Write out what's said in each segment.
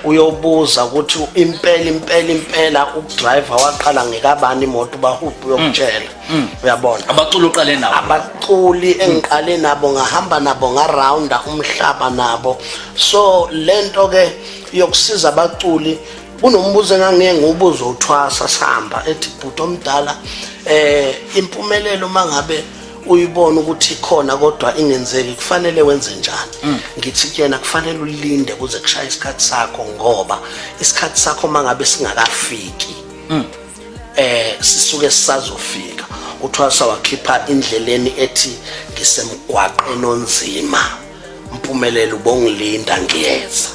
uyobuza ukuthi impela ukudriver waqala ngekabani imoto bahuphi uyokutshela. Uyabona abaculi uqale nabo abaculi engiqale nabo ngahamba nabo ngarounda umhlaba nabo. So lento ke yokusiza abaculi kunombuzo engangiye ngiwubuza uThwasa sihamba ethi bhuti omdala impumelelo mangabe uyibona ukuthi khona kodwa ingenzeki kufanele wenze njani. Ngithi kuyena kufanele ulinde kuze kushaya isikhathi sakho ngoba isikhathi sakho mangabe singakafiki sisuke sisazofika. uThwasa wakhipha indleleni ethi ngisemgwaqeni onzima impumelelo bongilinda ngiyeza.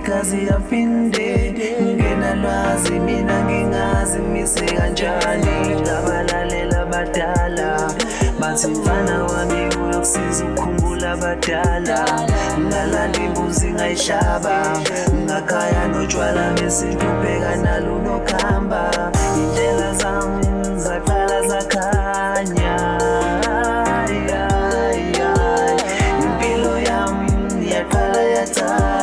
Kazi yapinde ngena lwazi mina ngingazi mise kanjani ngabalalela badala bathi mfana wami uyokusiza ukukhumbula badala ngalala imbuzi ngayihlaba ngakhaya notshwala besintu bheka nalo nokhamba indlela zami zaqala zakhanya impilo yami yaqala yathanda